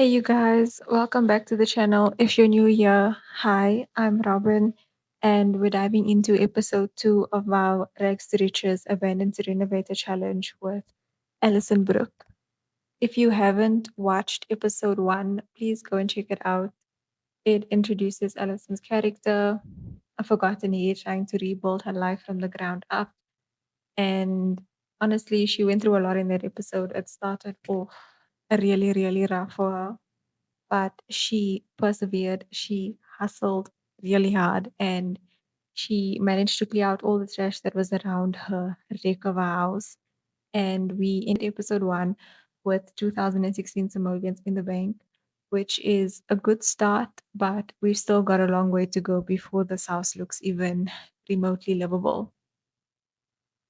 Hey, you guys, welcome back to the channel. If you're new here, hi, I'm Robin, and we're diving into episode 2 of our Rags to Riches Abandoned to Renovated challenge with Alison Brooke. If you haven't watched episode 1, please go and check it out. It introduces Alison's character, a forgotten year trying to rebuild her life from the ground up. And honestly, she went through a lot in that episode. It started off really, really rough for her, but she persevered. She hustled really hard and she managed to clear out all the trash that was around her recover house. And we ended episode 1 with 2016 simoleons in the bank, which is a good start, but we've still got a long way to go before this house looks even remotely livable.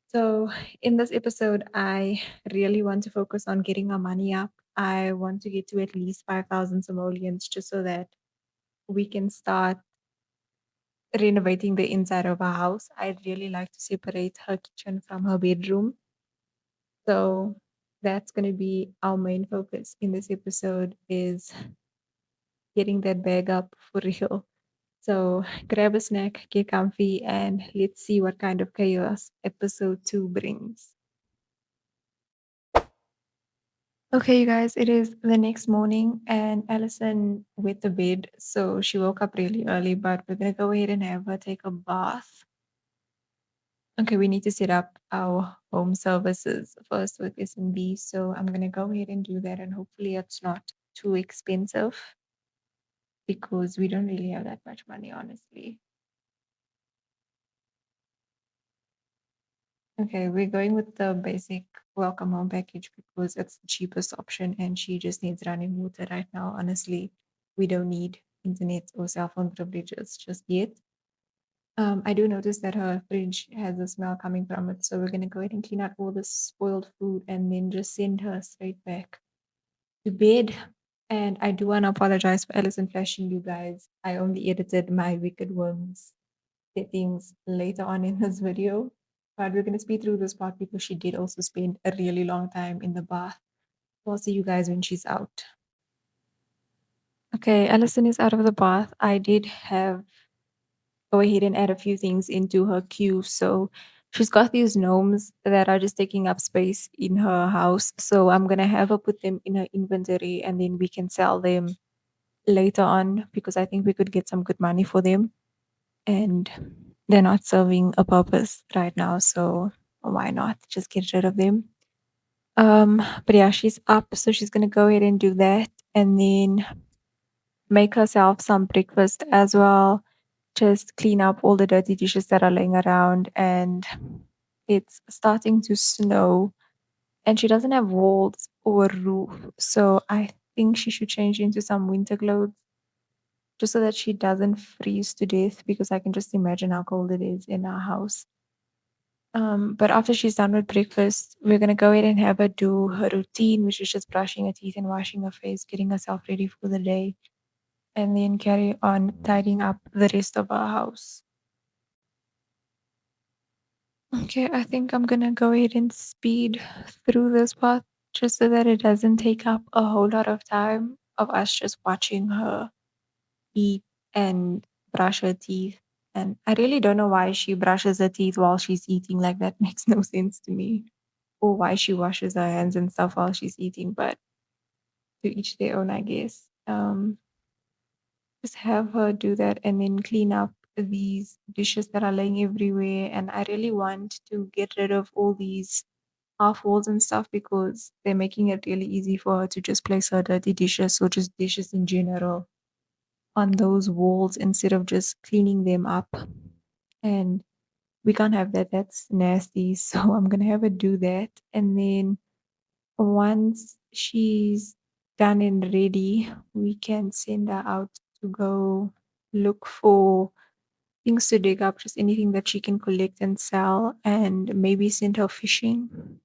So, in this episode, I really want to focus on getting our money up. I want to get to at least 5,000 simoleons just so that we can start renovating the inside of our house. I'd really like to separate her kitchen from her bedroom. So that's going to be our main focus in this episode is getting that bag up for real. So grab a snack, get comfy, and let's see what kind of chaos episode 2 brings. Okay, you guys, it is the next morning and Alison went to bed. So she woke up really early, but we're going to go ahead and have her take a bath. Okay, we need to set up our home services first with SMB. So I'm going to go ahead and do that. And hopefully it's not too expensive because we don't really have that much money, honestly. Okay, we're going with the basic welcome home package because it's the cheapest option and she just needs running water right now. Honestly, we don't need internet or cell phone privileges just yet. I do notice that her fridge has a smell coming from it, so we're gonna go ahead and clean out all this spoiled food and then just send her straight back to bed. And I do want to apologize for Alison flashing you guys. I only edited my Wicked Worms settings later on in this video, but we're gonna speed through this part because she did also spend a really long time in the bath. So I'll see you guys when she's out. Okay, Alison is out of the bath. I did have go ahead and add a few things into her queue. So she's got these gnomes that are just taking up space in her house. So I'm gonna have her put them in her inventory and then we can sell them later on because I think we could get some good money for them. And they're not serving a purpose right now. So why not just get rid of them? But yeah, she's up, so she's gonna go ahead and do that and then make herself some breakfast as well, just clean up all the dirty dishes that are laying around. And it's starting to snow and she doesn't have walls or roof, so I think she should change into some winter clothes just so that she doesn't freeze to death because I can just imagine how cold it is in our house. But after she's done with breakfast, we're gonna go ahead and have her do her routine, which is just brushing her teeth and washing her face, getting herself ready for the day, and then carry on tidying up the rest of our house. Okay, I think I'm gonna go ahead and speed through this part just so that it doesn't take up a whole lot of time of us just watching her eat and brush her teeth. And I really don't know why she brushes her teeth while she's eating. Like, that makes no sense to me. Or why she washes her hands and stuff while she's eating, but to each their own, I guess. Just have her do that and then clean up these dishes that are laying everywhere. And I really want to get rid of all these half walls and stuff because they're making it really easy for her to just place her dirty dishes or just dishes in general on those walls instead of just cleaning them up. And we can't have that. That's nasty. So I'm gonna have her do that. And then once she's done and ready, we can send her out to go look for things to dig up, just anything that she can collect and sell, and maybe send her fishing.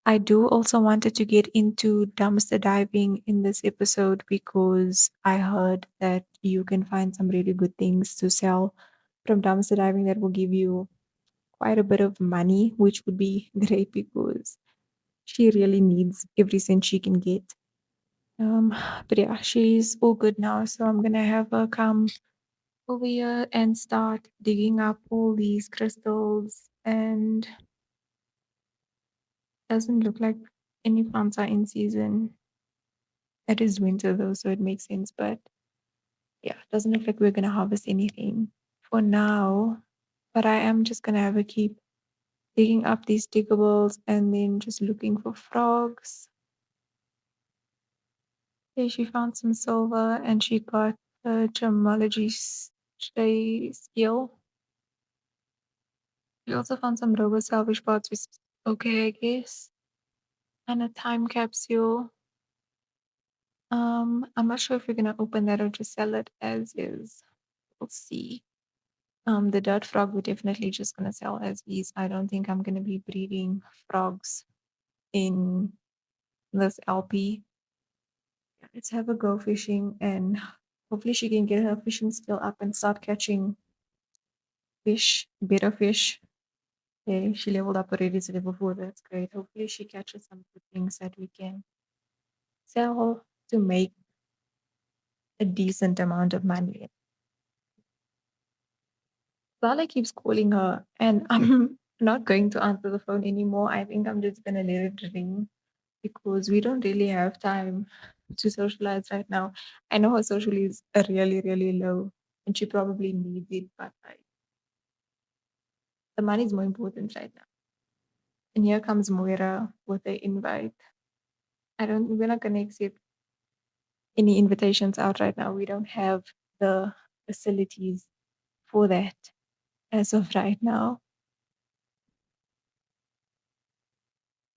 I do also wanted to get into dumpster diving in this episode because I heard that you can find some really good things to sell from dumpster diving that will give you quite a bit of money, which would be great because she really needs every cent she can get. Um, but yeah, she's all good now. So I'm gonna have her come over here and start digging up all these crystals. And doesn't look like any plants are in season. It is winter though, so it makes sense. But yeah, doesn't look like we're gonna harvest anything for now. But I am just gonna have her keep digging up these diggables and then just looking for frogs. Yeah, she found some silver and she got the gemology skill. She also found some robo salvage parts, which is okay, I guess. And a time capsule. I'm not sure if we're gonna open that or just sell it as is. We'll see. The dirt frog we're definitely just gonna sell as is. I don't think I'm gonna be breeding frogs in this LP. Let's have a go fishing and hopefully she can get her fishing skill up and start catching fish, better fish. Okay, she leveled up already to level 4. That's great. Hopefully she catches some good things that we can sell to make a decent amount of money. Lala keeps calling her and I'm not going to answer the phone anymore. I think I'm just gonna let it ring because we don't really have time to socialize right now. I know her social is really, really low and she probably needs it, but like, the money is more important right now. And here comes Moira with the invite. We're not gonna accept any invitations out right now. We don't have the facilities for that as of right now.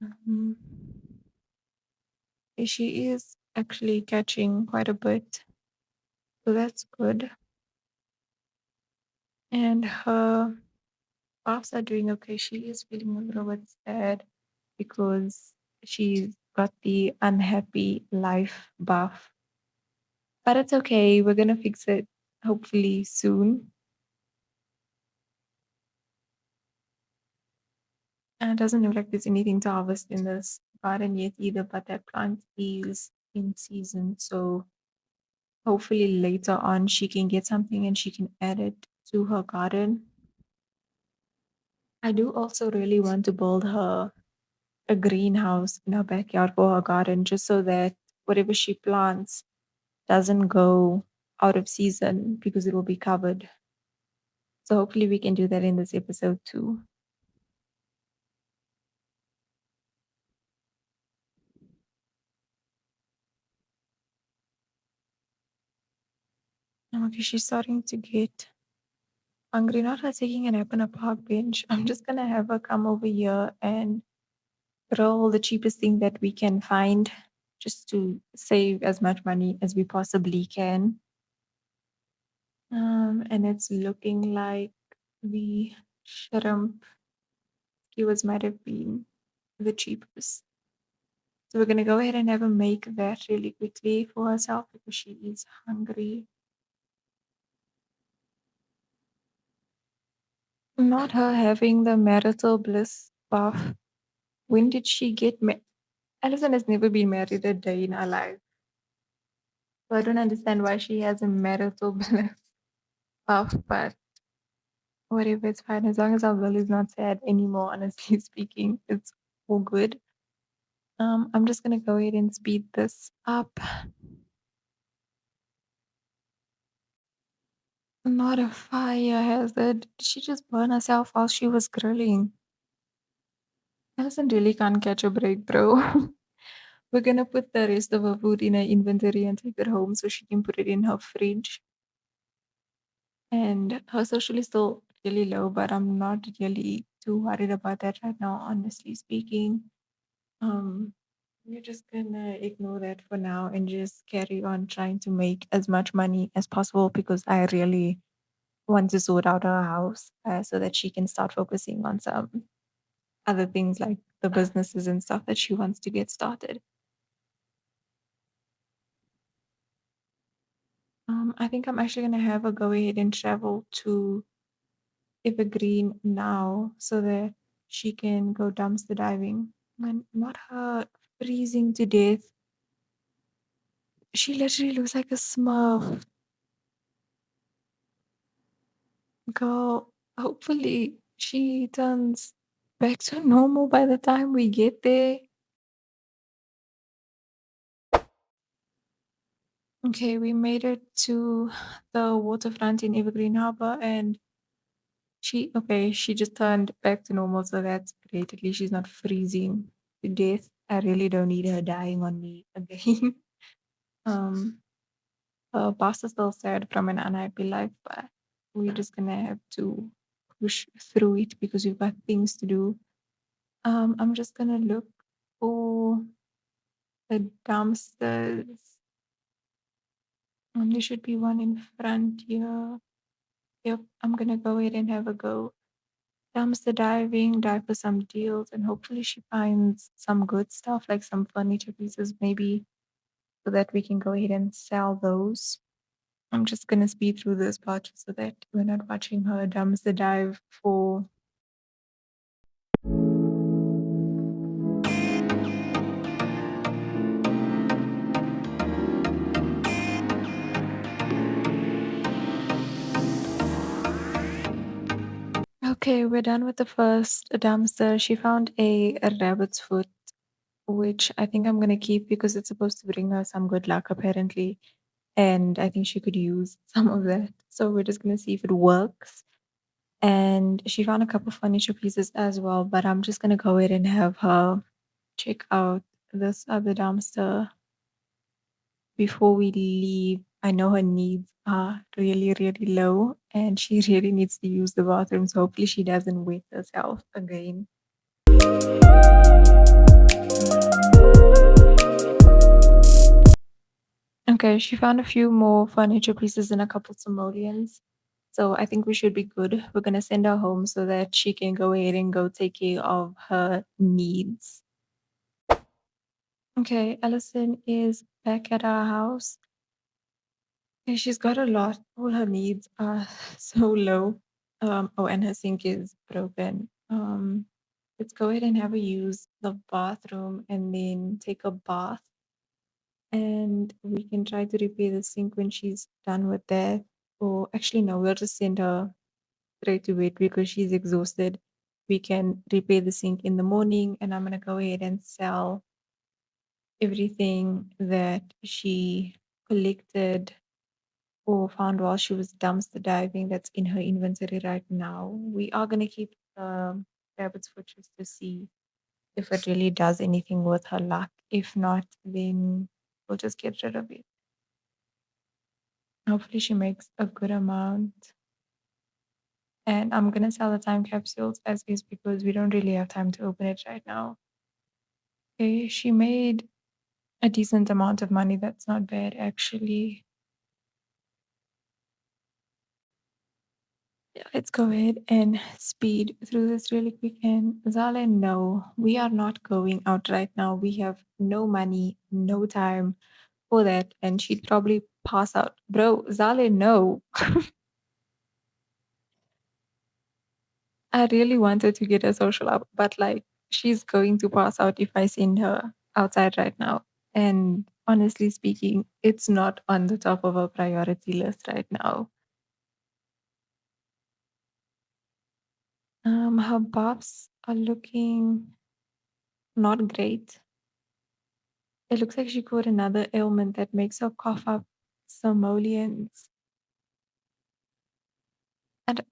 Mhm. She is actually catching quite a bit, so that's good. And her puffs are doing okay. She is feeling a little bit sad because she's got the unhappy life buff. But it's okay. We're gonna fix it hopefully soon. And it doesn't look like there's anything to harvest in this garden yet either, but that plant is in season. So hopefully later on she can get something and she can add it to her garden. I do also really want to build her a greenhouse in her backyard for her garden just so that whatever she plants doesn't go out of season because it will be covered. So hopefully we can do that in this episode too. Okay, she's starting to get hungry. Not her taking a nap on a park bench. I'm just gonna have her come over here and grill the cheapest thing that we can find just to save as much money as we possibly can. And it's looking like the shrimp skewers might have been the cheapest. So we're gonna go ahead and have her make that really quickly for herself because she is hungry. Not her having the marital bliss buff. When did she get married? Alison has never been married a day in her life. So I don't understand why she has a marital bliss buff, but whatever, it's fine. As long as our girl is not sad anymore, honestly speaking, it's all good. I'm just gonna go ahead and speed this up. Not a fire hazard. Did she just burn herself while she was grilling? Alison really can't catch a break, bro. We're gonna put the rest of her food in her inventory and take it home so she can put it in her fridge. And her social is still really low, but I'm not really too worried about that right now, honestly speaking. Um, we're just gonna ignore that for now and just carry on trying to make as much money as possible because I really want to sort out her house so that she can start focusing on some other things like the businesses and stuff that she wants to get started. I think I'm actually gonna have her go ahead and travel to Evergreen now so that she can go dumpster diving and not her freezing to death. She literally looks like a Smurf. Girl, hopefully she turns back to normal by the time we get there. Okay, we made it to the waterfront in Evergreen Harbor and she just turned back to normal, so that's great. At least she's not freezing to death. I really don't need her dying on me again. um, her boss is still sad from an unhappy life, but we're just gonna have to push through it because we've got things to do. I'm just gonna look for the dumpsters. There should be one in front here. Yep, I'm gonna go ahead and have a go. Dumpster diving, dive for some deals, and hopefully she finds some good stuff like some furniture pieces, maybe so that we can go ahead and sell those. I'm just gonna speed through this part just so that we're not watching her dumpster dive for. Okay, we're done with the first dumpster. She found a rabbit's foot, which I think I'm gonna keep because it's supposed to bring her some good luck apparently. And I think she could use some of that. So we're just gonna see if it works. And she found a couple furniture pieces as well, but I'm just gonna go ahead and have her check out this other dumpster before we leave. I know her needs are really, really low and she really needs to use the bathroom. So hopefully she doesn't wet herself again. Okay, she found a few more furniture pieces and a couple simoleons. So I think we should be good. We're gonna send her home so that she can go ahead and go take care of her needs. Okay, Alison is back at our house. And she's got a lot. All her needs are so low. Oh, and her sink is broken. Let's go ahead and have her use the bathroom and then take a bath. And we can try to repair the sink when she's done with that. Or actually, no, we'll just send her straight to bed because she's exhausted. We can repair the sink in the morning, and I'm gonna go ahead and sell everything that she collected or found while she was dumpster diving that's in her inventory right now. We are going to keep rabbit's foot just to see if it really does anything with her luck. If not, then we'll just get rid of it. Hopefully, she makes a good amount. And I'm going to sell the time capsules as is because we don't really have time to open it right now. Okay, she made a decent amount of money. That's not bad, actually. Yeah, let's go ahead and speed through this really quick. And Zale, no, we are not going out right now. We have no money, no time for that. And she'd probably pass out. Bro, Zale, no. I really wanted to get a social up, but like she's going to pass out if I send her outside right now. And honestly speaking, it's not on the top of our priority list right now. Her buffs are looking not great. It looks like she caught another ailment that makes her cough up simoleons. And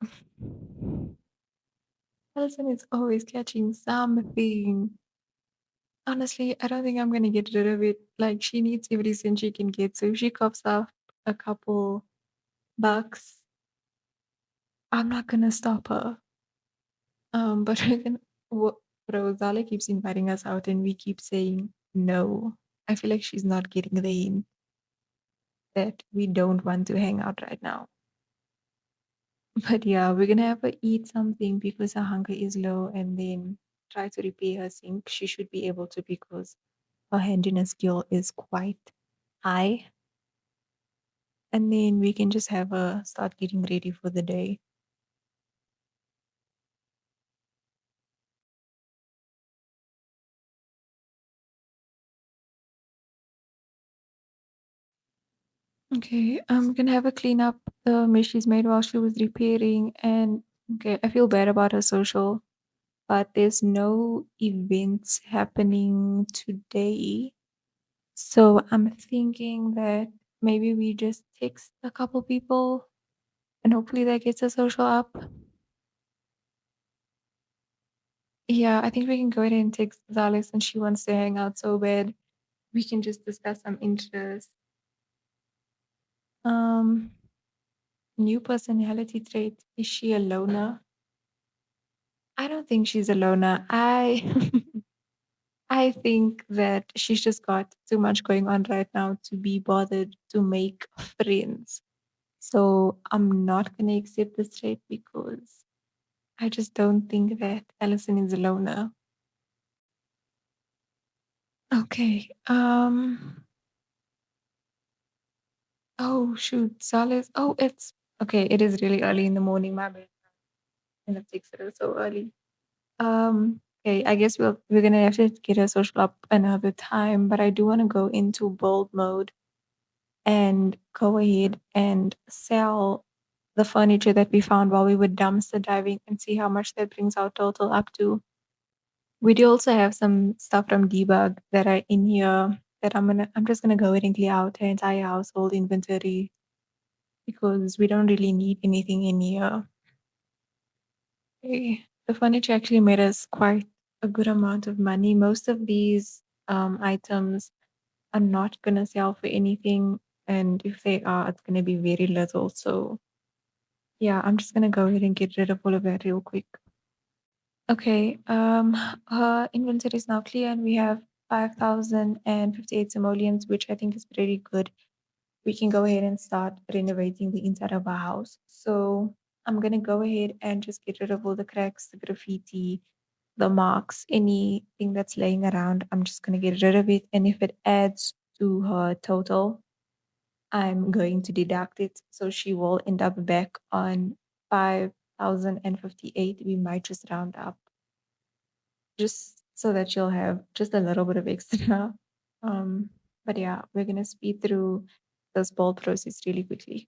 Alison is always catching something. Honestly, I don't think I'm gonna get rid of it. Like she needs every cent she can get. So if she coughs up a couple bucks, I'm not gonna stop her. But we're gonna Rosale keeps inviting us out and we keep saying no. I feel like she's not getting the hint that we don't want to hang out right now. But yeah, we're gonna have her eat something because her hunger is low and then try to repair her sink. She should be able to because her handiness skill is quite high. And then we can just have her start getting ready for the day. Okay, I'm gonna have a clean up the mess she's made while she was repairing. And okay, I feel bad about her social, but there's no events happening today. So I'm thinking that maybe we just text a couple people and hopefully that gets a social up. Yeah, I think we can go ahead and text Zalis and she wants to hang out so bad. We can just discuss some interests. Um, New personality trait. Is she a loner? I don't think she's a loner. I think that she's just got too much going on right now to be bothered to make friends. So I'm not gonna accept this trait because I just don't think that Alison is a loner. Okay. Oh shoot, Salis. Oh, it's okay. It is really early in the morning. My bad. And it takes it so early. Okay. I guess we're gonna have to get a social up another time. But I do want to go into bold mode and go ahead and sell the furniture that we found while we were dumpster diving and see how much that brings our total up to. We do also have some stuff from debug that are in here that I'm just gonna go ahead and clear out our entire household inventory because we don't really need anything in here. Okay. The furniture actually made us quite a good amount of money. Most of these items are not gonna sell for anything, and if they are, it's gonna be very little. So yeah, I'm just gonna go ahead and get rid of all of that real quick. Okay, her inventory is now clear, and we have 5,058 simoleons, which I think is pretty good. We can go ahead and start renovating the inside of our house. So I'm gonna go ahead and just get rid of all the cracks, the graffiti, the marks, anything that's laying around. I'm just gonna get rid of it, and if it adds to her total, I'm going to deduct it. So she will end up back on 5,058. We might just round up just so that you'll have just a little bit of extra. Um, but yeah, we're gonna speed through this bold process really quickly.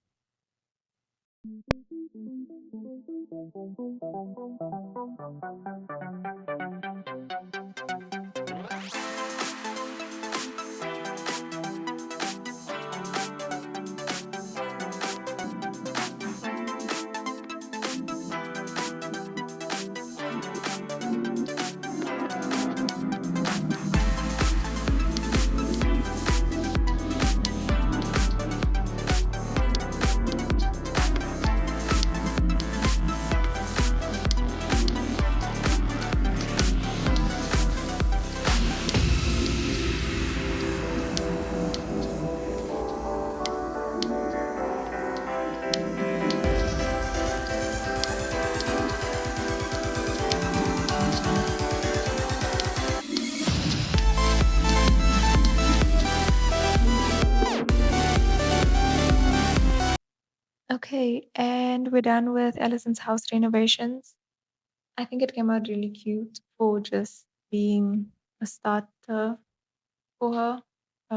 Okay, and we're done with Allison's house renovations. I think it came out really cute for just being a starter for her.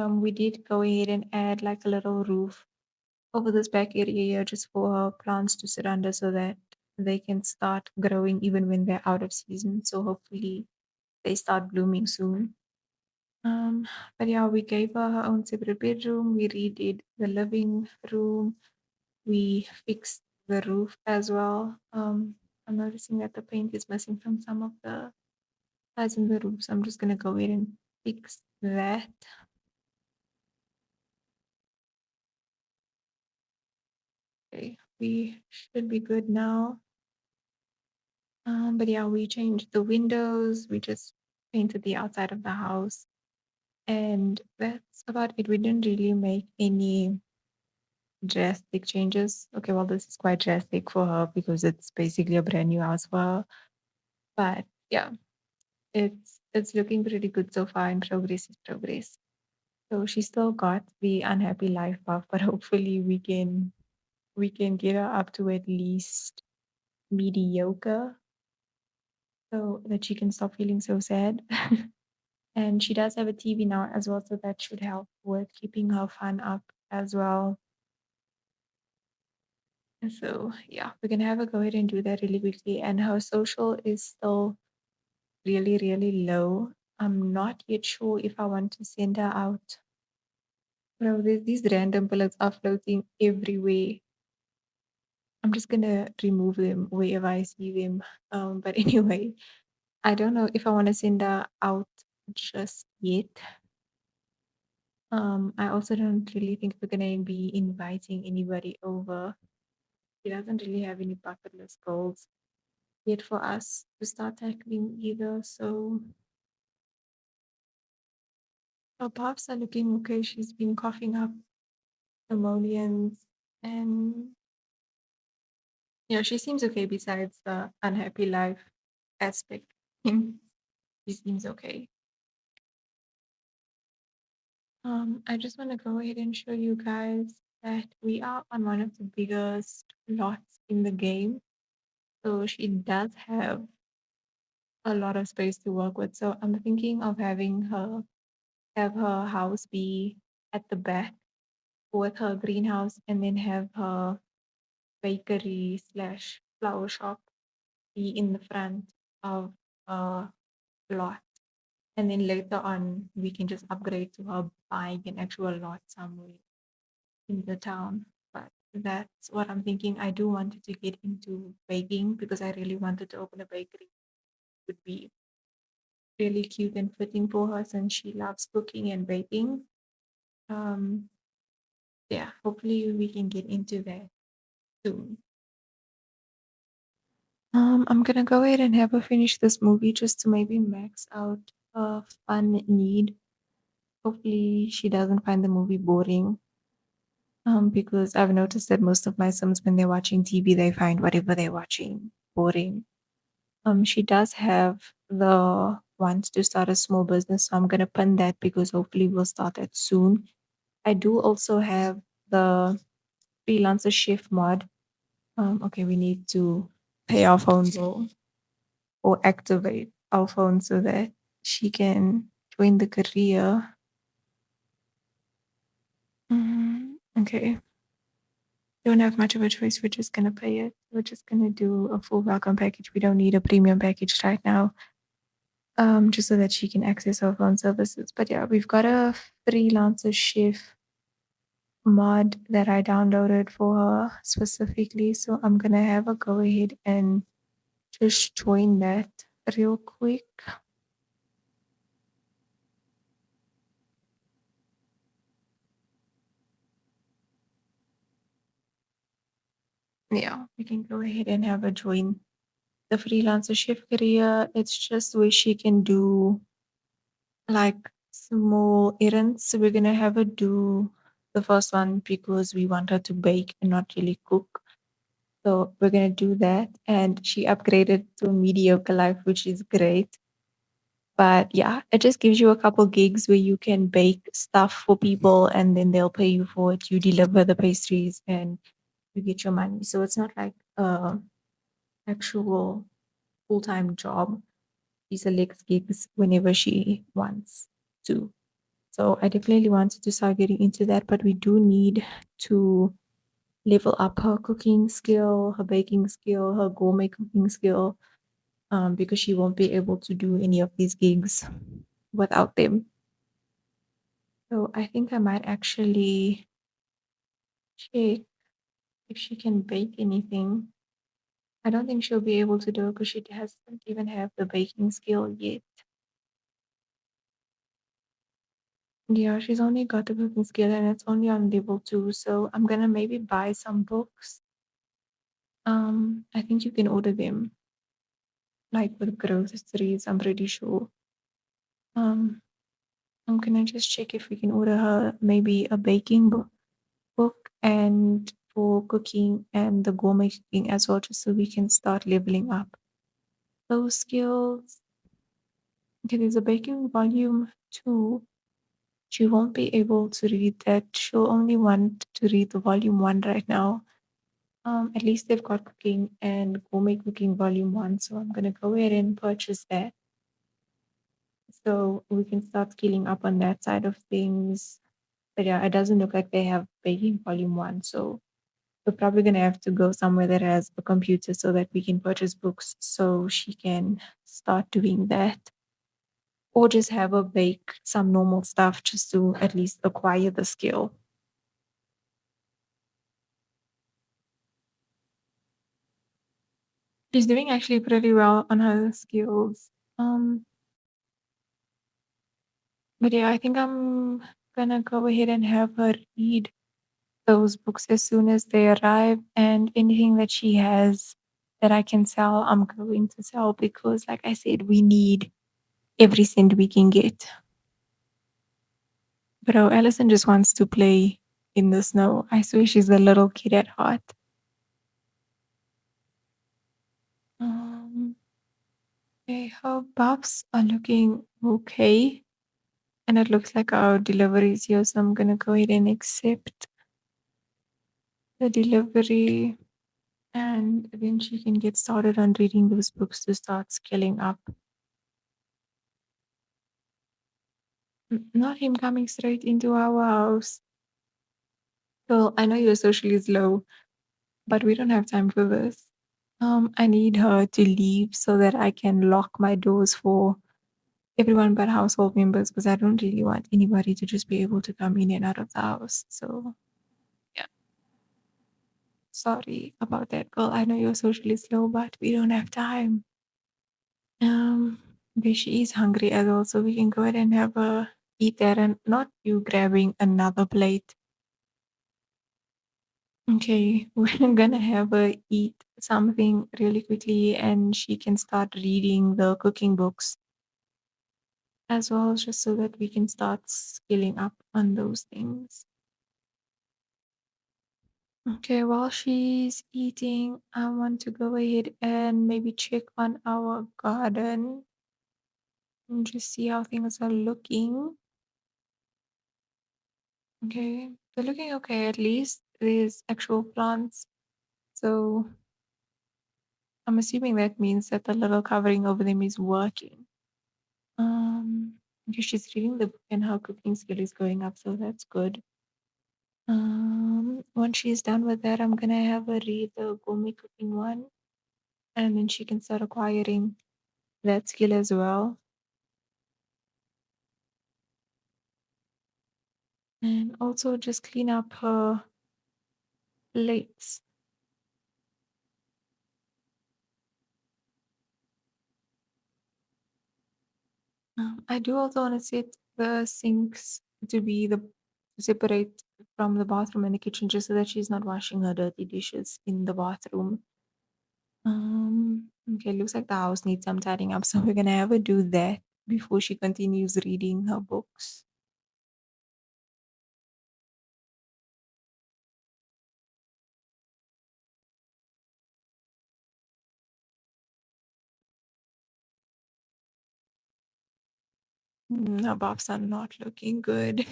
We did go ahead and add like a little roof over this back area here just for her plants to sit under so that they can start growing even when they're out of season. So hopefully they start blooming soon. Um, but yeah, we gave her her own separate bedroom. We redid the living room. We fixed the roof as well. I'm noticing that the paint is missing from some of the sides in the roof, so I'm just gonna go ahead and fix that. Okay, we should be good now. But yeah, we changed the windows. We just painted the outside of the house, and that's about it. We didn't really make any drastic changes. Okay, well, this is quite drastic for her because it's basically a brand new house for her. But yeah, it's looking pretty good so far, and progress is progress. So she still got the unhappy life buff, but hopefully we can get her up to at least mediocre so that she can stop feeling so sad. And she does have a TV now as well, so that should help with keeping her fun up as well. And so, yeah, we're gonna have a go ahead and do that really quickly. And her social is still really, really low. I'm not yet sure if I want to send her out. Bro, these random bullets are floating everywhere. I'm just gonna remove them wherever I see them. But anyway, I don't know if I want to send her out just yet. I also don't really think we're gonna be inviting anybody over. She doesn't really have any bucket list goals yet for us to start tackling either. So her puffs are looking okay. She's been coughing up emollients and yeah, she seems okay besides the unhappy life aspect. She seems okay. I just want to go ahead and show you guys that we are on one of the biggest lots in the game. So she does have a lot of space to work with. So I'm thinking of having her have her house be at the back with her greenhouse and then have her bakery slash flower shop be in the front of a lot. And then later on, we can just upgrade to her buying an actual lot somewhere in the town. But that's what I'm thinking. I do want to get into baking because I really wanted to open a bakery. It would be really cute and fitting for her since she loves cooking and baking. Um, yeah, hopefully we can get into that soon. I'm gonna go ahead and have her finish this movie just to maybe max out a fun need. Hopefully she doesn't find the movie boring. Because I've noticed that most of my Sims, when they're watching TV, they find whatever they're watching boring. She does have the wants to start a small business, so I'm gonna pin that because hopefully we'll start that soon. I do also have the freelancer chef mod. Okay, we need to pay our phone bill or activate our phone so that she can join the career. Okay, don't have much of a choice. We're just gonna pay it. We're just gonna do a full welcome package. We don't need a premium package right now. Just so that she can access our phone services. But yeah, we've got a freelancer chef mod that I downloaded for her specifically. So I'm gonna have her go ahead and just join that real quick. Yeah, we can go ahead and have her join the freelancer chef career. It's just where she can do like small errands. So we're gonna have her do the first one because we want her to bake and not really cook. So we're gonna do that. And she upgraded to a mediocre life, which is great. But yeah, it just gives you a couple gigs where you can bake stuff for people and then they'll pay you for it. You deliver the pastries and you get your money. So it's not like a actual full-time job. She selects gigs whenever she wants to. So I definitely wanted to start getting into that, but we do need to level up her cooking skill, her baking skill, her gourmet cooking skill, because she won't be able to do any of these gigs without them. So I think I might actually check if she can bake anything. I don't think she'll be able to do it because she doesn't even have the baking skill yet. Yeah, she's only got the cooking skill and it's only on level 2. So I'm gonna maybe buy some books. I think you can order them like with groceries, I'm pretty sure. Um, I'm gonna just check if we can order her maybe a baking book and for cooking and the gourmet cooking as well, just so we can start leveling up those skills. Okay, there's a baking volume 2. She won't be able to read that. She'll only want to read the volume 1 right now. At least they've got cooking and gourmet cooking volume 1, so I'm gonna go ahead and purchase that so we can start scaling up on that side of things. But yeah, it doesn't look like they have baking volume 1, so we're probably gonna have to go somewhere that has a computer so that we can purchase books so she can start doing that. Or just have her bake some normal stuff just to at least acquire the skill. She's doing actually pretty well on her skills. But yeah, I think I'm gonna go ahead and have her read those books as soon as they arrive, and anything that she has that I can sell, I'm going to sell because, like I said, we need every cent we can get. But oh, Alison just wants to play in the snow. I swear she's a little kid at heart. Um, okay, her buffs are looking okay. And it looks like our delivery is here, so I'm gonna go ahead and accept the delivery. And then she can get started on reading those books to start scaling up. Not him coming straight into our house. Well, I know you're socially slow, but we don't have time for this. I need her to leave so that I can lock my doors for everyone but household members because I don't really want anybody to just be able to come in and out of the house. So yeah, sorry about that, girl. I know you're socially slow, but we don't have time. Okay, she is hungry as well, so we can go ahead and have a eat there and not you grabbing another plate. Okay, we're gonna have her eat something really quickly and she can start reading the cooking books as well, just so that we can start skilling up on those things. Okay, while she's eating, I want to go ahead and maybe check on our garden and just see how things are looking. Okay, they're looking okay at least. There's actual plants. So I'm assuming that means that the little covering over them is working. Okay, she's reading the book and her cooking skill is going up, so that's good. Once she's done with that, I'm gonna have her read the gourmet cooking one, and then she can start acquiring that skill as well. And also just clean up her plates. I do also want to set the sinks to be the separate from the bathroom and the kitchen, just so that she's not washing her dirty dishes in the bathroom. Okay, looks like the house needs some tidying up, so we're gonna have her do that before she continues reading her books. Her buffs are not looking good.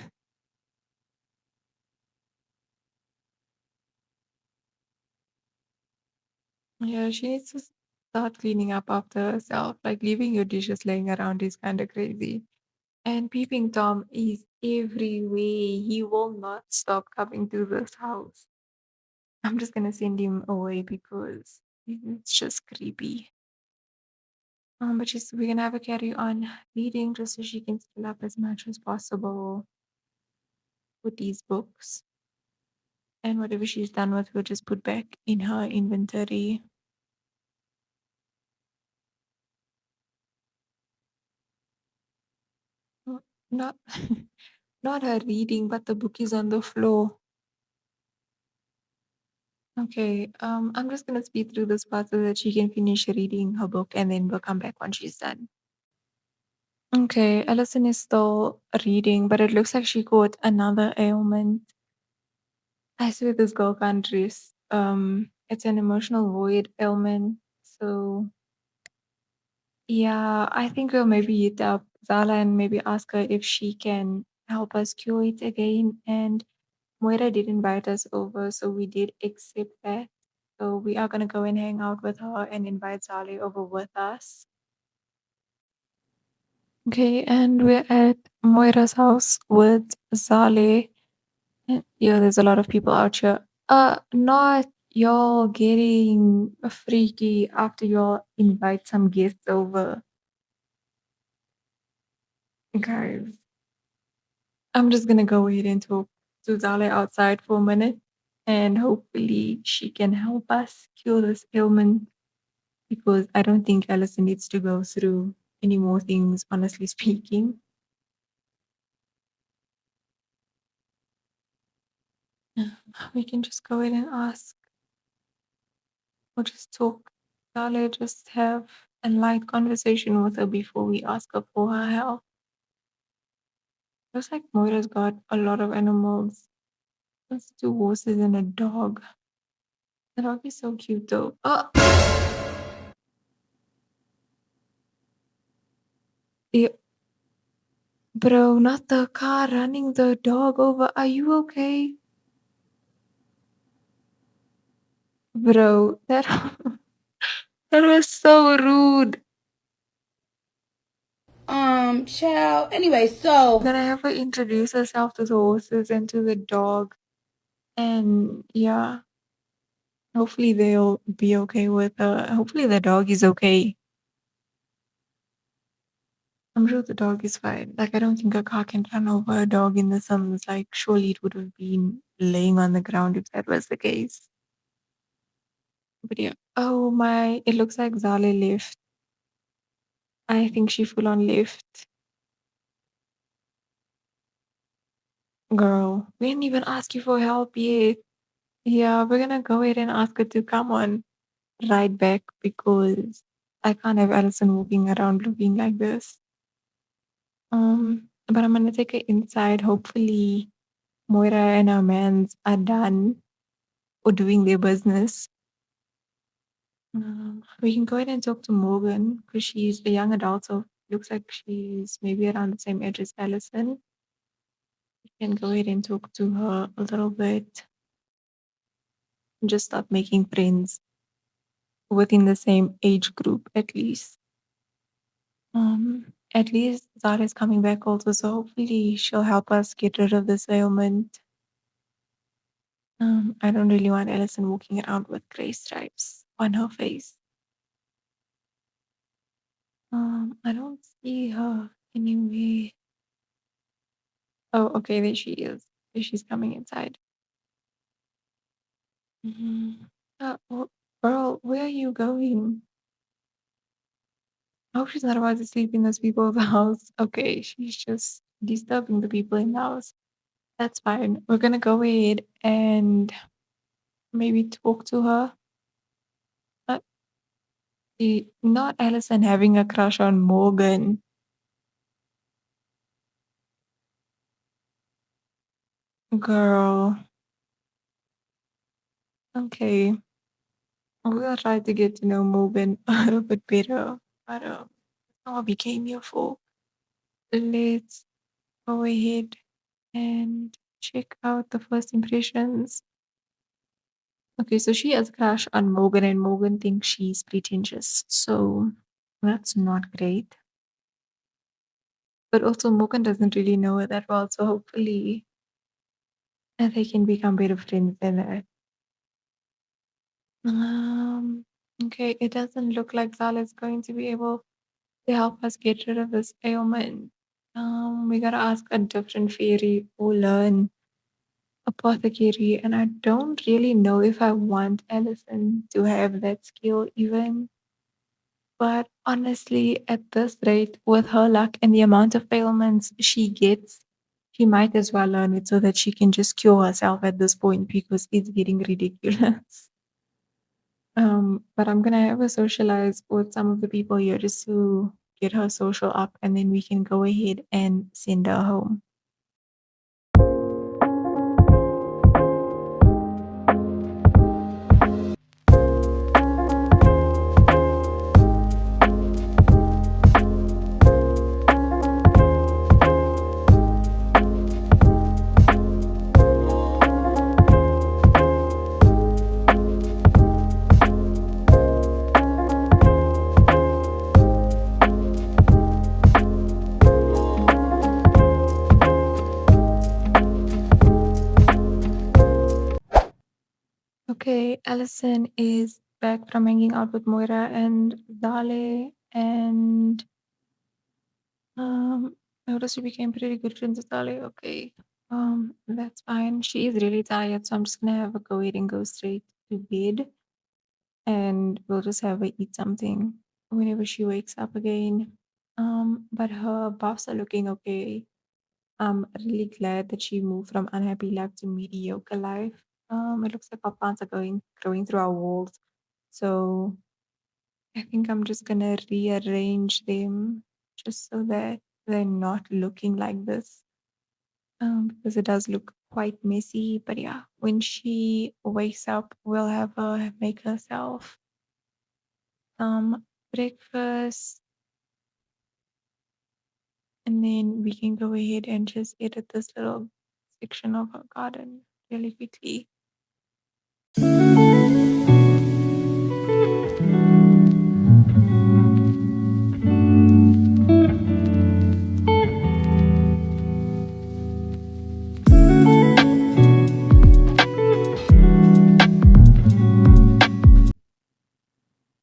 Yeah, she needs to start cleaning up after herself. Like leaving your dishes laying around is kind of crazy. And peeping Tom is everywhere. He will not stop coming to this house. I'm just gonna send him away because it's just creepy. But we're gonna have a carry on reading just so she can skill up as much as possible with these books. And whatever she's done with, we'll just put back in her inventory. Mm, Not not her reading, but the book is on the floor. Okay, I'm just gonna speed through this part so that she can finish reading her book and then we'll come back when she's done. Okay, Alison is still reading, but it looks like she got another ailment. I swear this girl can't rest. It's an emotional void ailment. So yeah, I think we'll maybe hit up Zala and maybe ask her if she can help us cure it again. And Moira did invite us over, so we did accept that. So we are gonna go and hang out with her and invite Zale over with us. Okay, and we're at Moira's house with Zale. Yeah, there's a lot of people out here. Not y'all getting freaky after y'all invite some guests over. Guys, I'm just gonna go ahead and talk to Zale outside for a minute, and hopefully she can help us cure this ailment because I don't think Alison needs to go through any more things, honestly speaking. We can just go ahead and ask or just talk. Zale, just have a light conversation with her before we ask her for her help. Looks like Moira's got a lot of animals. That's two horses and a dog. The dog is so cute though. Oh, yeah, bro, not the car running the dog over. Are you okay? Bro, that that was so rude. Child. Anyway, so Then I have her introduce herself to the horses and to the dog. And yeah, hopefully they'll be okay with her. Hopefully the dog is okay. I'm sure the dog is fine. Like, I don't think a car can run over a dog in the summers. Like, surely it would have been laying on the ground if that was the case. But yeah. Oh my, it looks like Zale left. I think she full on left. Girl, we didn't even ask you for help yet. Yeah, we're gonna go ahead and ask her to come on right back because I can't have Alison walking around looking like this. But I'm gonna take her inside. Hopefully, Moira and our mans are done or doing their business. We can go ahead and talk to Morgan because she's a young adult, so looks like she's maybe around the same age as Alison. We can go ahead and talk to her a little bit and just start making friends within the same age group at least. At least Zara's coming back also, so hopefully she'll help us get rid of this ailment. I don't really want Alison walking around with gray stripes on her face. I don't see her anywhere. Oh, okay, there she is. She's coming inside. Mhm. Girl, where are you going? I hope she's not about to sleep in those people's house. Okay, she's just disturbing the people in the house. That's fine. We're gonna go ahead and maybe talk to her. Uh, Not Alison having a crush on Morgan. Girl, okay. We'll try to get to know Morgan a little bit better. But that's not what we came here for. Let's go ahead and check out the first impressions. Okay, so she has a crush on Morgan, and Morgan thinks she's pretentious. So that's not great. But also, Morgan doesn't really know her that well. So hopefully, they can become better friends than that. Um, okay, it doesn't look like Zala is going to be able to help us get rid of this ailment. We gotta ask a different fairy or learn apothecary, and I don't really know if I want Alison to have that skill even. But honestly, at this rate, with her luck and the amount of ailments she gets, she might as well learn it so that she can just cure herself at this point because it's getting ridiculous. But I'm gonna have her socialize with some of the people here just to get her social up, and then we can go ahead and send her home. Okay, Alison is back from hanging out with Moira and Dale, and I noticed she became pretty good friends with Dale. Okay, that's fine. She is really tired, so I'm just gonna have her go ahead and go straight to bed, and we'll just have her eat something whenever she wakes up again. But her buffs are looking okay. I'm really glad that she moved from unhappy life to mediocre life. It looks like our plants are going growing through our walls. So I think I'm just gonna rearrange them just so that they're not looking like this. Because it does look quite messy. But yeah, when she wakes up, we'll have her make herself breakfast, and then we can go ahead and just edit this little section of her garden really quickly.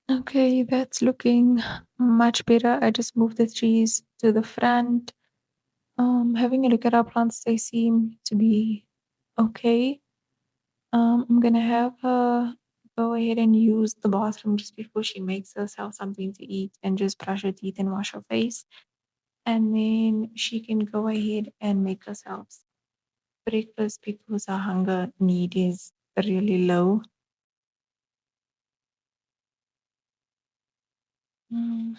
Okay, that's looking much better. I just moved the trees to the front. Having a look at our plants, they seem to be okay. I'm gonna have her go ahead and use the bathroom just before she makes herself something to eat and just brush her teeth and wash her face. And then she can go ahead and make herself breakfast because her hunger need is really low. Mm,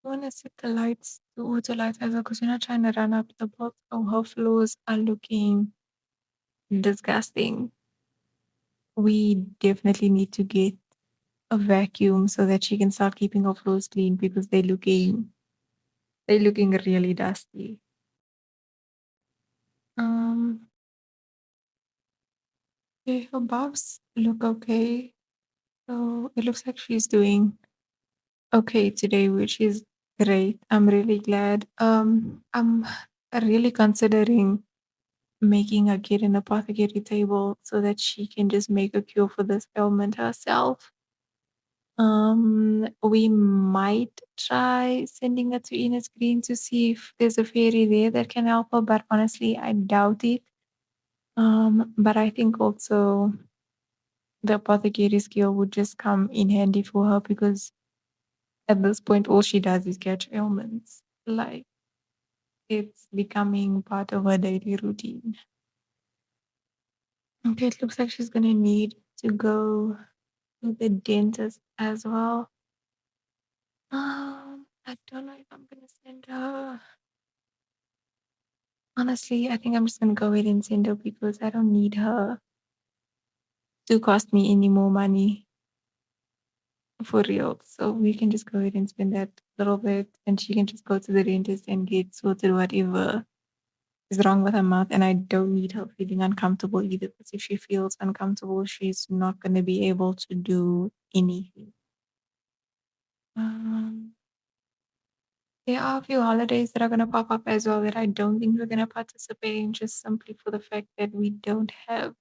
I want to set the lights, the auto lights as well, because we're not trying to run up the block. Oh, her floors are looking disgusting. We definitely need to get a vacuum so that she can start keeping her floors clean because they're looking really dusty. Um, okay, her bobs look okay. So it looks like she's doing okay today, which is great. I'm really glad. I'm really considering making her get an apothecary table so that she can just make a cure for this ailment herself. We might try sending her to Ines Green to see if there's a fairy there that can help her, but honestly, I doubt it. But I think also the apothecary skill would just come in handy for her because at this point, all she does is catch ailments. Like it's becoming part of her daily routine. Okay, it looks like she's gonna need to go to the dentist as well. I don't know if I'm gonna send her. Honestly, I think I'm just gonna go ahead and send her because I don't need her to cost me any more money for real. So we can just go ahead and spend that little bit and she can just go to the dentist and get sorted whatever is wrong with her mouth. And I don't need her feeling uncomfortable either because if she feels uncomfortable, she's not gonna be able to do anything. Um, there are a few holidays that are gonna pop up as well that I don't think we're gonna participate in just simply for the fact that we don't have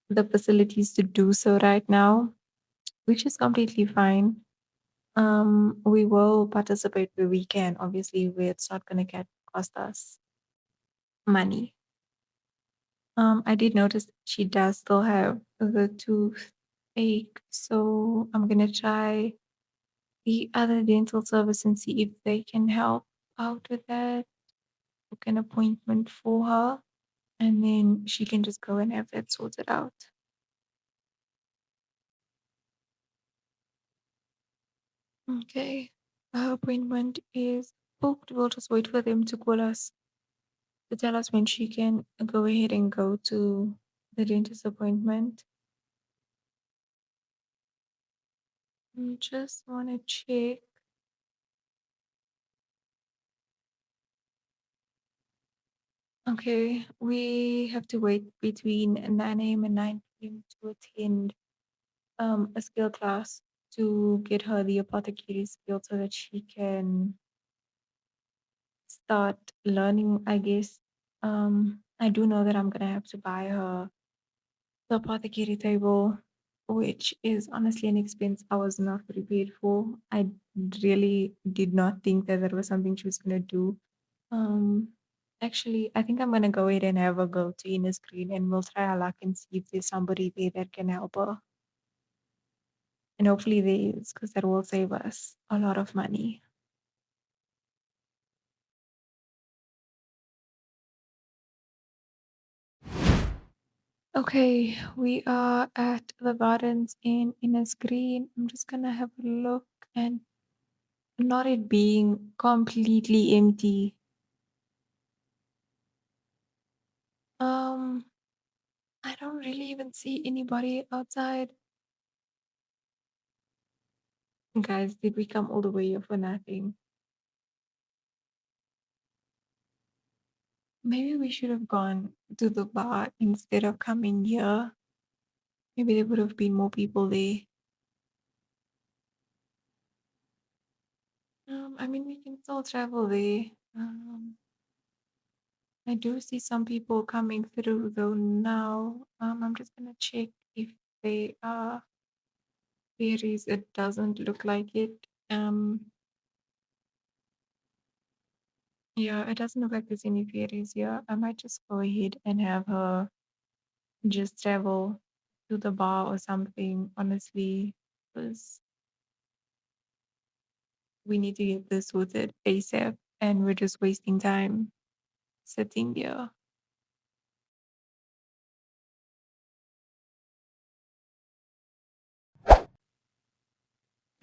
the facilities to do so right now, which is completely fine. We will participate where we can, obviously, where it's not going to get cost us money. I did notice she does still have the toothache, so I'm gonna try the other dental service and see if they can help out with that. Book an appointment for her, and then she can just go and have that sorted out. Okay. Her appointment is booked. We'll just wait for them to call us to tell us when she can go ahead and go to the dentist appointment. Just want to check. Okay, we have to wait between 9 a.m. and 9 p.m. to attend a skill class to get her the apothecary skill so that she can start learning, I guess. I do know that I'm gonna have to buy her the apothecary table, which is honestly an expense I was not prepared for. I really did not think that that was something she was gonna do. Um, Actually, I think I'm gonna go ahead and have a go to Inner Screen, and we'll try our luck and see if there's somebody there that can help her. And hopefully there is, because that will save us a lot of money. Okay, we are at the gardens in Inner Screen. I'm just gonna have a look and not it being completely empty. Um, I don't really even see anybody outside. Guys, did we come all the way here for nothing? Maybe we should have gone to the bar instead of coming here. Maybe there would have been more people there. I mean, we can still travel there. I do see some people coming through though now. I'm just gonna check if they are fairies. It doesn't look like it. Yeah, it doesn't look like there's any fairies here. I might just go ahead and have her just travel to the bar or something, honestly, because we need to get this sorted ASAP and we're just wasting time sitting here.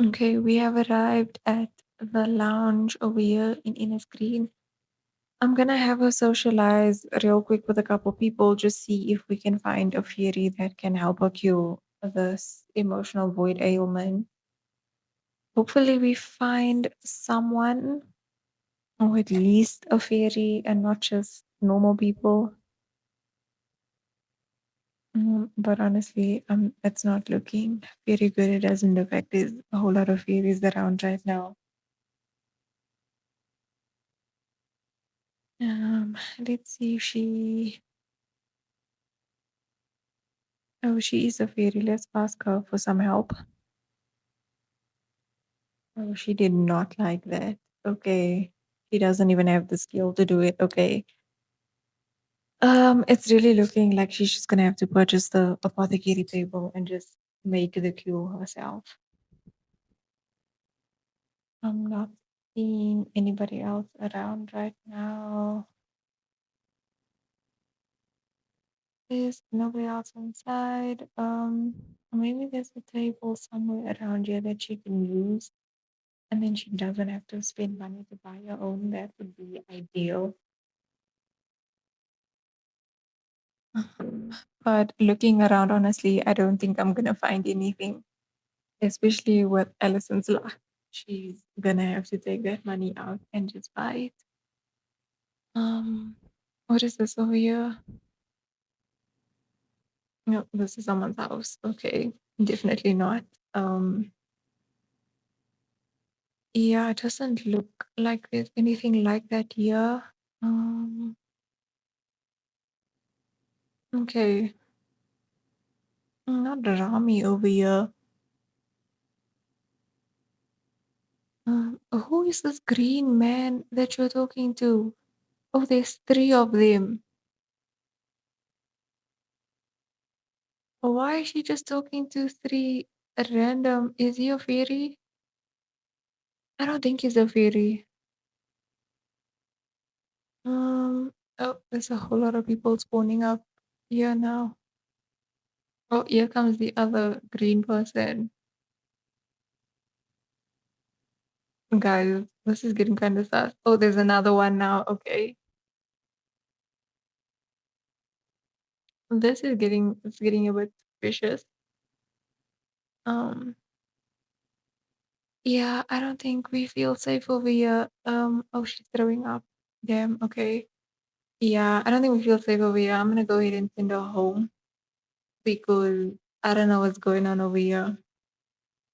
Okay, we have arrived at the lounge over here in Inner Screen. I'm gonna have her socialize real quick with a couple people, just see if we can find a fairy that can help her cure this emotional void ailment. Hopefully, we find someone, or at least a fairy, and not just normal people. But honestly, it's not looking very good. It doesn't look like there's a whole lot of fairies around right now. Let's see if she. Oh, she is a fairy. Let's ask her for some help. Oh, she did not like that. Okay. She doesn't even have the skill to do it. Okay. It's really looking like she's just gonna have to purchase the apothecary table and just make the cure herself. I'm not seeing anybody else around right now. There's nobody else inside. Maybe there's a table somewhere around here that she can use, and then she doesn't have to spend money to buy her own. That would be ideal. But looking around, honestly, I don't think I'm gonna find anything, especially with Alison's luck. She's gonna have to take that money out and just buy it. Um, what is this over here? No, this is someone's house. Okay, definitely not. Um, yeah, it doesn't look like there's anything like that here. Um, okay, not Rami over here. Who is this green man that you're talking to? Oh, there's three of them. Why is she just talking to three random? Is he a fairy? I don't think he's a fairy. Oh, there's a whole lot of people spawning up here now. Oh, here comes the other green person. Guys, this is getting kind of sus. Oh, there's another one now. Okay. It's getting a bit vicious. Um, yeah, I don't think we feel safe over here. Oh, she's throwing up. Damn, okay. Yeah, I don't think we feel safe over here. I'm gonna go ahead and send her home because I don't know what's going on over here.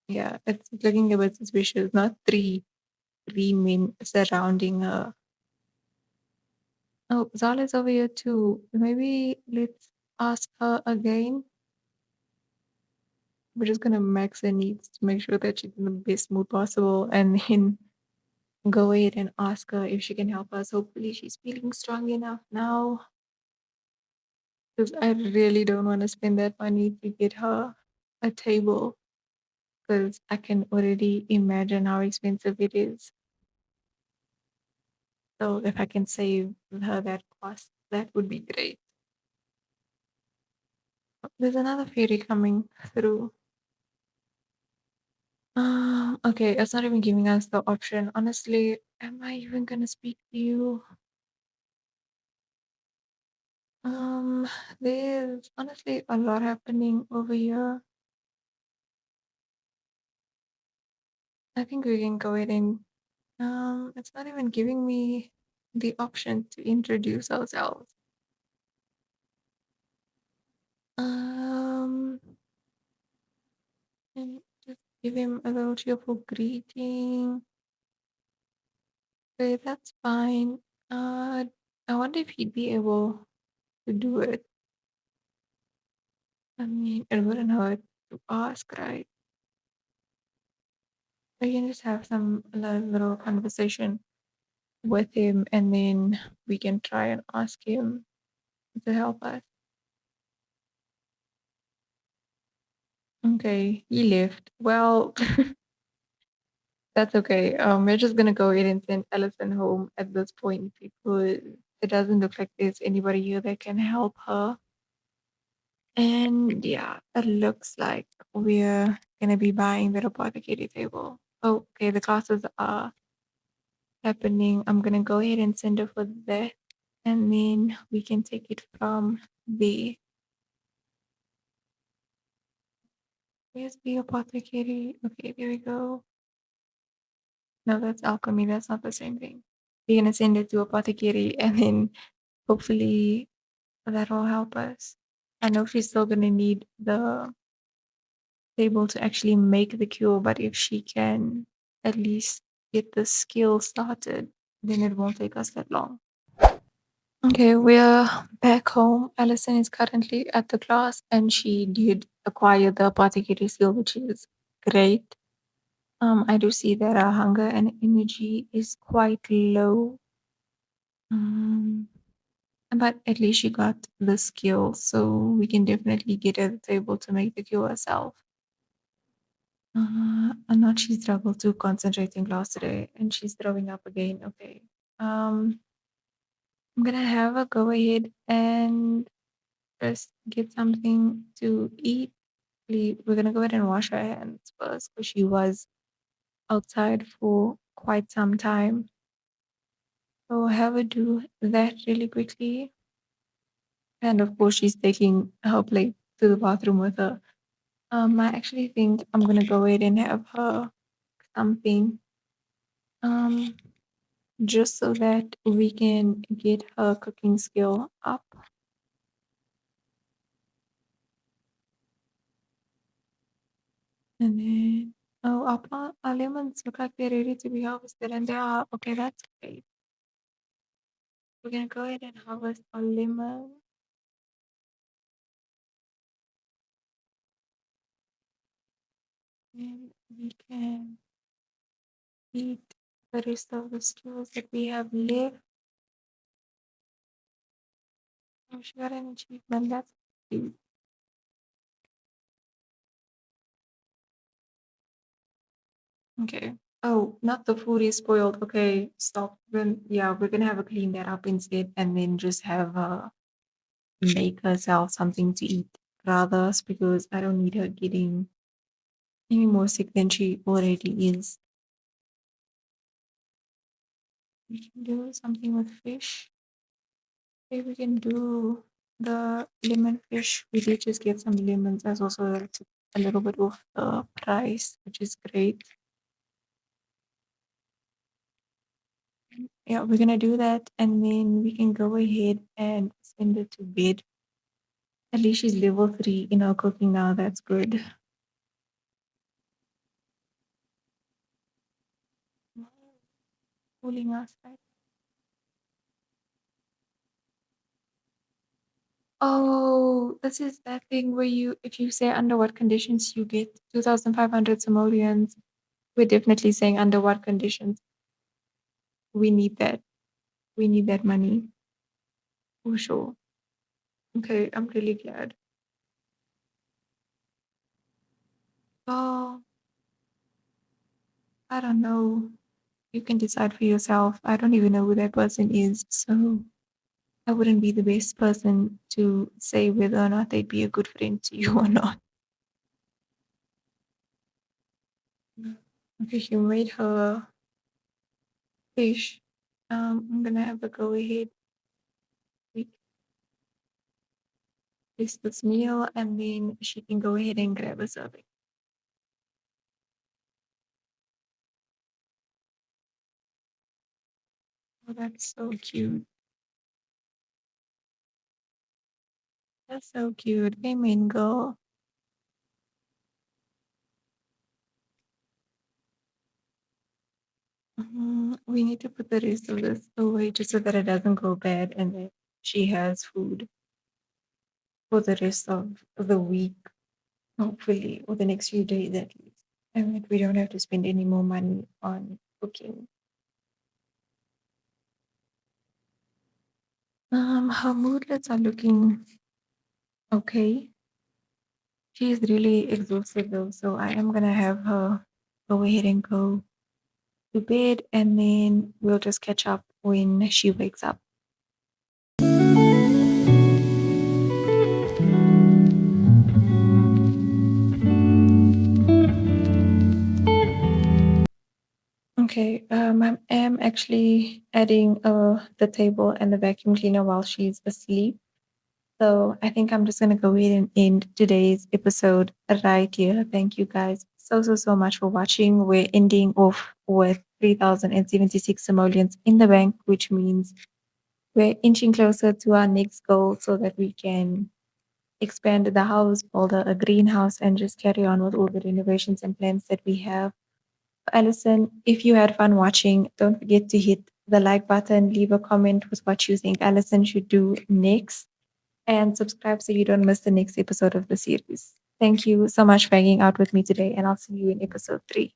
Yeah, it's looking a bit suspicious. Not three men surrounding her. Oh, Zala's over here too. Maybe let's ask her again. we're just gonna max her needs to make sure that she's in the best mood possible, and then go ahead and ask her if she can help us. Hopefully, she's feeling strong enough now. Because I really don't want to spend that money to get her a table. Because I can already imagine how expensive it is. So if I can save her that cost, that would be great. There's another fairy coming through. Okay, it's not even giving us the option. Honestly, am I even gonna speak to you? Um, there's honestly a lot happening over here. I think we can go ahead and it's not even giving me the option to introduce ourselves. Um, and just give him a little cheerful greeting. Okay, that's fine. I wonder if he'd be able to do it. I mean, it wouldn't hurt to ask, right? We can just have some little conversation with him, and then we can try and ask him to help us. Okay, he left. Well, that's okay. We're just gonna go ahead and send Alison home at this point because it doesn't look like there's anybody here that can help her. And yeah, it looks like we're gonna be buying the apothecary table. Okay, the classes are happening. I'm gonna go ahead and send her for that, and then we can take it from there. Where's the apothecary? Okay, there we go. No, that's alchemy. That's not the same thing. We're gonna send it to apothecary, and then hopefully that'll help us. I know she's still gonna need the table to actually make the cure, but if she can at least get the skill started, then it won't take us that long. Okay, we're back home. Alison is currently at the class and she did acquire the apothecary skill, which is great. I do see that our hunger and energy is quite low. Um, but at least she got the skill, so we can definitely get her the table to make the cure herself. And not she struggled to concentrate in class today and she's throwing up again. Okay. Um, I'm gonna have her go ahead and just get something to eat. We're gonna go ahead and wash her hands first because she was outside for quite some time. So have her do that really quickly. And of course, she's taking her plate to the bathroom with her. I actually think I'm gonna go ahead and have her something. Um, just so that we can get her cooking skill up. And then, oh, our lemons look like they're ready to be harvested, and they are. Okay, that's great. We're gonna go ahead and harvest our lemon, and we can eat the rest of the skills that we have left. Oh, she got an achievement. That's cute. Okay. Oh, not the food is spoiled. Okay, stop. Then yeah, we're gonna have to clean that up instead, and then just have make herself something to eat rather because I don't need her getting any more sick than she already is. We can do something with fish. Maybe we can do the lemon fish. We did just get some lemons as also took a little bit of the price, which is great. Yeah, we're gonna do that and then we can go ahead and send her to bed. At least she's level 3 in our cooking now. That's good. Fooling us, right? Oh, This is that thing where you, if you say under what conditions you get 2,500 simoleons, we're definitely saying under what conditions. We need that. We need that money for sure. Okay, I'm really glad. Oh, I don't know. You can decide for yourself. I don't even know who that person is, so I wouldn't be the best person to say whether or not they'd be a good friend to you or not. Okay, you made her fish. I'm gonna have a go ahead with this meal, and then she can go ahead and grab a serving. Oh, that's so cute. That's so cute. Amen, girl. We need to put the rest of this away just so that it doesn't go bad and that she has food for the rest of the week, hopefully, or the next few days at least. And that we don't have to spend any more money on cooking. Her moodlets are looking okay. She's really exhausted though, so I am gonna have her go ahead and go to bed, and then we'll just catch up when she wakes up. Okay, I am actually adding the table and the vacuum cleaner while she's asleep. So I think I'm just gonna go ahead and end today's episode right here. Thank you guys so much for watching. We're ending off with 3,076 simoleons in the bank, which means we're inching closer to our next goal so that we can expand the house, build a greenhouse, and just carry on with all the renovations and plans that we have. Alison, if you had fun watching, don't forget to hit the like button, leave a comment with what you think Alison should do next, and subscribe so you don't miss the next episode of the series. Thank you so much for hanging out with me today, and I'll see you in episode 3.